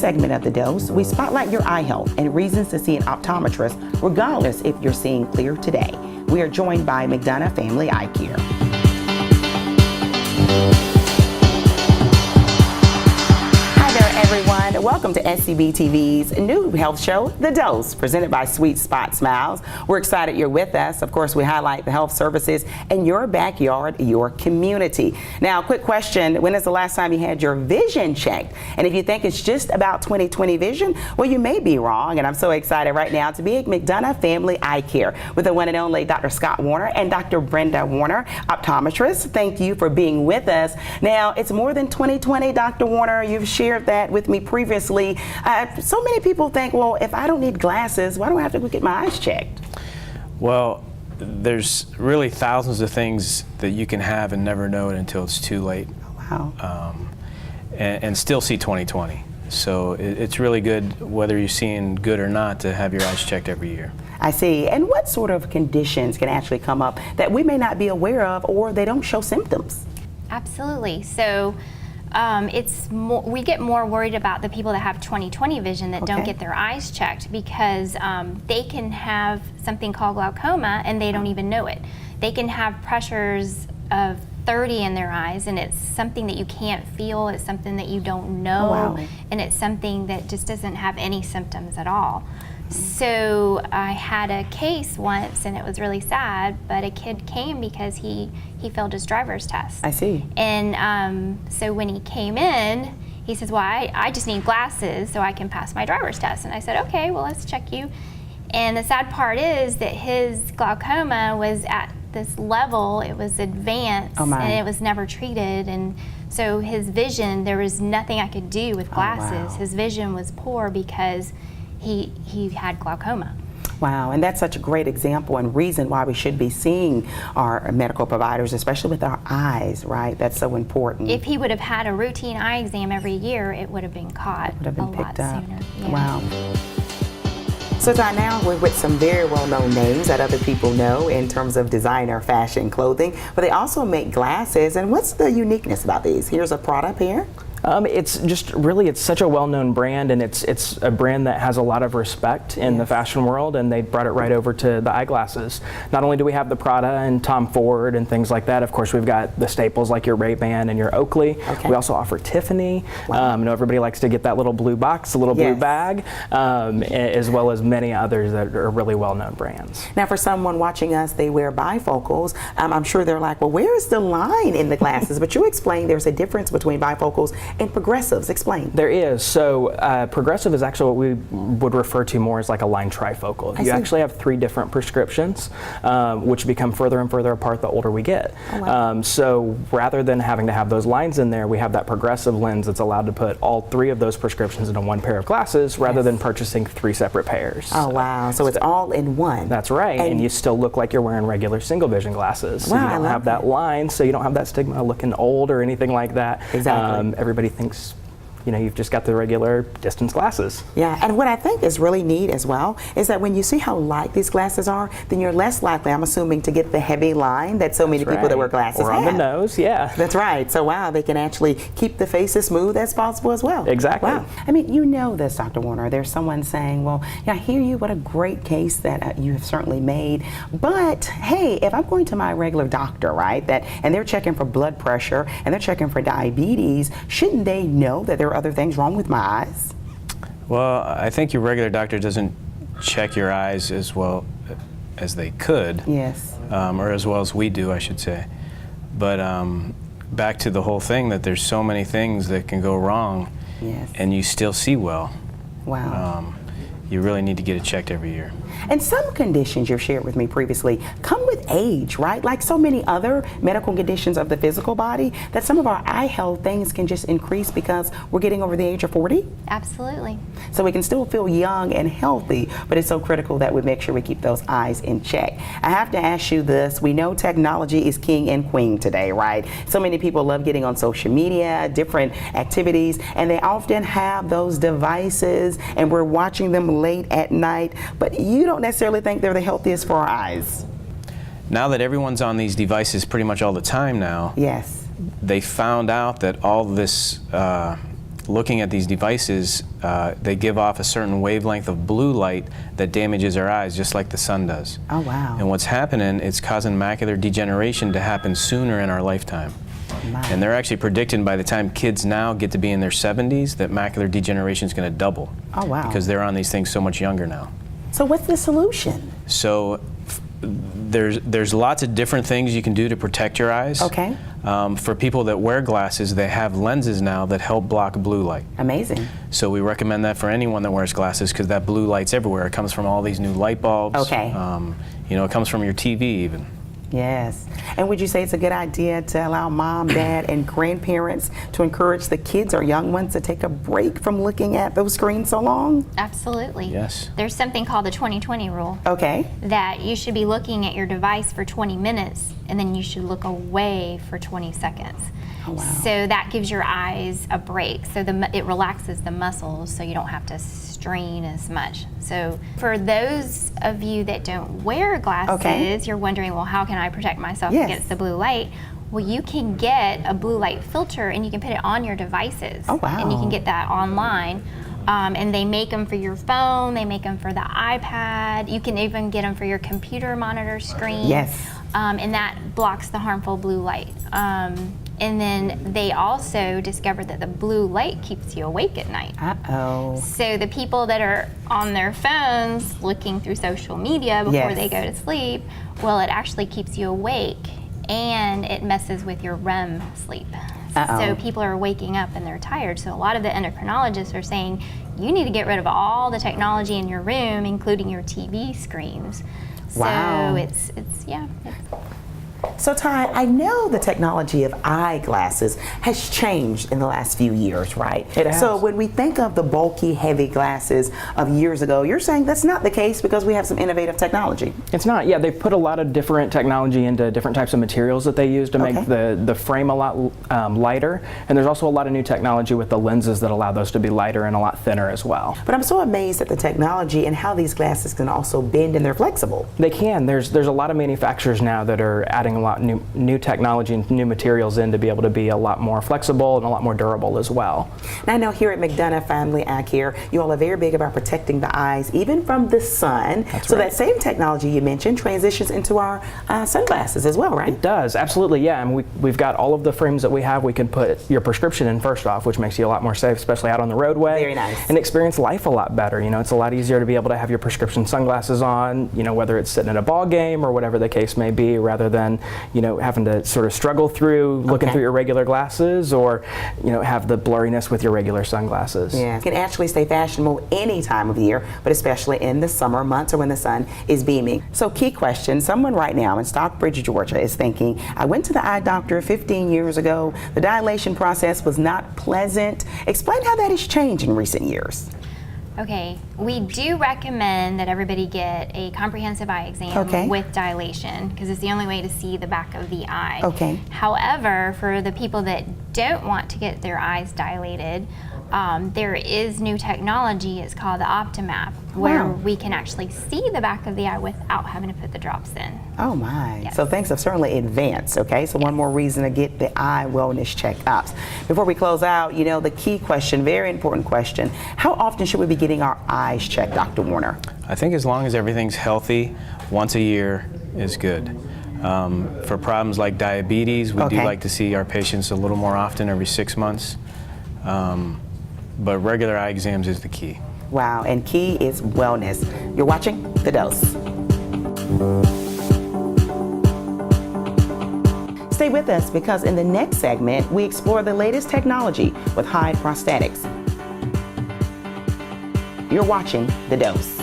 segment of The Dose, we spotlight your eye health and reasons to see an optometrist, regardless if you're seeing clear today. We are joined by McDonough Family Eye Care. Everyone, welcome to SCB TV's new health show, The Dose, presented by Sweet Spot Smiles. We're excited you're with us. Of course, we highlight the health services in your backyard, your community. Now, quick question, when is the last time you had your vision checked? And if you think it's just about 20/20 vision, well, you may be wrong. And I'm so excited right now to be at McDonough Family Eye Care with the one and only Dr. Scott Warner and Dr. Brenda Warner, optometrists. Thank you for being with us. Now, it's more than 20/20, Dr. Warner. You've shared that with me previously. So many people think, well, if I don't need glasses, why do I have to go get my eyes checked? Well, there's really thousands of things that you can have and never know it until it's too late. Oh, wow. And still see 20/20. So it's really good, whether you're seeing good or not, to have your eyes checked every year. I see. And what sort of conditions can actually come up that we may not be aware of, or they don't show symptoms? Absolutely. So we get more worried about the people that have 20/20 vision that don't get their eyes checked, because they can have something called glaucoma and they don't even know it. They can have pressures of 30 in their eyes, and it's something that you can't feel, it's something that you don't know. Oh, wow. And it's something that just doesn't have any symptoms at all. So I had a case once, and it was really sad, but a kid came because he failed his driver's test. I see. And so when he came in, he says, well, I just need glasses so I can pass my driver's test. And I said, okay, well, let's check you. And the sad part is that his glaucoma was at this level, it was advanced, and it was never treated. And so his vision, there was nothing I could do with glasses. Oh, wow. His vision was poor because he had glaucoma. Wow, and that's such a great example and reason why we should be seeing our medical providers, especially with our eyes, right? That's so important. If he would have had a routine eye exam every year, it would have been caught would have been picked up sooner. Yeah. Wow. So now we're with some very well-known names that other people know in terms of designer fashion clothing, but they also make glasses. And what's the uniqueness about these? Here's a product here. It's just really, it's such a well-known brand, and it's a brand that has a lot of respect in the fashion world, and they brought it right over to the eyeglasses. Not only do we have the Prada and Tom Ford and things like that, of course we've got the staples like your Ray-Ban and your Oakley. We also offer Tiffany. I know everybody likes to get that little blue box, a little blue bag, as well as many others that are really well-known brands. Now for someone watching us, they wear bifocals. I'm sure they're like, well, where is the line in the glasses? But you explained there's a difference between bifocals and progressives. Explain. There is. So progressive is actually what we would refer to more as like a line trifocal. You actually have 3 different prescriptions, which become further and further apart the older we get. Oh, wow. So rather than having to have those lines in there, we have that progressive lens that's allowed to put all 3 of those prescriptions into one pair of glasses, rather than purchasing 3 separate pairs. Oh, wow. So it's all in one. That's right. And you still look like you're wearing regular single vision glasses. So you don't have that line, so you don't have that stigma of looking old or anything like that. Exactly. Everybody thinks, you know, you've just got the regular distance glasses. Yeah, and what I think is really neat as well is that when you see how light these glasses are, then you're less likely, I'm assuming, to get the heavy line that so many people that wear glasses or on have. the nose, yeah. That's right. So wow, they can actually keep the face as smooth as possible as well. Exactly. Wow. I mean, you know this, Dr. Warner. There's someone saying, well, yeah, I hear you. What a great case that you have certainly made. But hey, if I'm going to my regular doctor, right, and they're checking for blood pressure and they're checking for diabetes, shouldn't they know that there are other things wrong with my eyes? Well, I think your regular doctor doesn't check your eyes as well as they could. Yes. Or as well as we do, I should say. But back to the whole thing that there's so many things that can go wrong, and you still see well. Wow. You really need to get it checked every year. And some conditions you've shared with me previously come with age, right? Like so many other medical conditions of the physical body, that some of our eye health things can just increase because we're getting over the age of 40. Absolutely. So we can still feel young and healthy, but it's so critical that we make sure we keep those eyes in check. I have to ask you this. We know technology is king and queen today, right? So many people love getting on social media, different activities, and they often have those devices, and we're watching them late at night, but you don't necessarily think they're the healthiest for our eyes. Now that everyone's on these devices pretty much all the time now, yes, they found out that all this looking at these devices, they give off a certain wavelength of blue light that damages our eyes, just like the sun does. Oh, wow. And what's happening, it's causing macular degeneration to happen sooner in our lifetime. My. And they're actually predicting by the time kids now get to be in their 70s that macular degeneration is going to double. Oh, wow. Because they're on these things so much younger now. So what's the solution? So there's lots of different things you can do to protect your eyes. Okay. For people that wear glasses, they have lenses now that help block blue light. Amazing. So we recommend that for anyone that wears glasses because that blue light's everywhere. It comes from all these new light bulbs. Okay. You know, it comes from your TV even. Yes. And would you say it's a good idea to allow mom, dad, and grandparents to encourage the kids or young ones to take a break from looking at those screens so long? Absolutely. Yes. There's something called the 20-20 rule. Okay. That you should be looking at your device for 20 minutes and then you should look away for 20 seconds. Oh, wow. So that gives your eyes a break. So it relaxes the muscles so you don't have to strain as much. So for those of you that don't wear glasses, Okay. you're wondering, well, how can I protect myself Yes. against the blue light? Well, you can get a blue light filter and you can put it on your devices. Oh, wow. And you can get that online. And they make them for your phone, they make them for the iPad, you can even get them for your computer monitor screen. Yes. And that blocks the harmful blue light. And then they also discovered that the blue light keeps you awake at night. Uh-oh. So the people that are on their phones looking through social media before Yes. they go to sleep, well, it actually keeps you awake and it messes with your REM sleep. Uh-oh. So people are waking up and they're tired. So a lot of the endocrinologists are saying you need to get rid of all the technology in your room, including your TV screens. Wow. So it's So Ty, I know the technology of eyeglasses has changed in the last few years, right? It has. So when we think of the bulky, heavy glasses of years ago, you're saying that's not the case because we have some innovative technology. It's not. Yeah, they've put a lot of different technology into different types of materials that they use to Okay. make the frame a lot lighter. And there's also a lot of new technology with the lenses that allow those to be lighter and a lot thinner as well. But I'm so amazed at the technology and how these glasses can also bend and they're flexible. They can. There's a lot of manufacturers now that are adding a lot new technology and new materials in to be able to be a lot more flexible and a lot more durable as well. And I know here at McDonough Family Eye Care, you all are very big about protecting the eyes, even from the sun. That's so right. that same technology you mentioned transitions into our sunglasses as well, right? It does, absolutely, yeah. And we've got all of the frames that we have. We can put your prescription in first off, which makes you a lot more safe, especially out on the roadway. Very nice. And experience life a lot better. You know, it's a lot easier to be able to have your prescription sunglasses on, you know, whether it's sitting at a ball game or whatever the case may be, rather than, you know, having to sort of struggle through looking through your regular glasses or, you know, have the blurriness with your regular sunglasses. Yeah, it can actually stay fashionable any time of year, but especially in the summer months or when the sun is beaming. So key question, someone right now in Stockbridge, Georgia is thinking, I went to the eye doctor 15 years ago. The dilation process was not pleasant. Explain how that has changed in recent years. Okay, we do recommend that everybody get a comprehensive eye exam with dilation because it's the only way to see the back of the eye. Okay. However, for the people that don't want to get their eyes dilated, there is new technology. It's called the OptiMap, where Wow. we can actually see the back of the eye without having to put the drops in. Oh my. Yes. So things have certainly advanced, okay? So one more reason to get the eye wellness checkups. Before we close out, you know, the key question, very important question, how often should we be getting our eyes checked, Dr. Warner? I think as long as everything's healthy, once a year is good. For problems like diabetes, we do like to see our patients a little more often, every 6 months. But regular eye exams is the key. Wow, and key is wellness. You're watching The Dose. Stay with us because in the next segment, we explore the latest technology with Hyde Prosthetics. You're watching The Dose.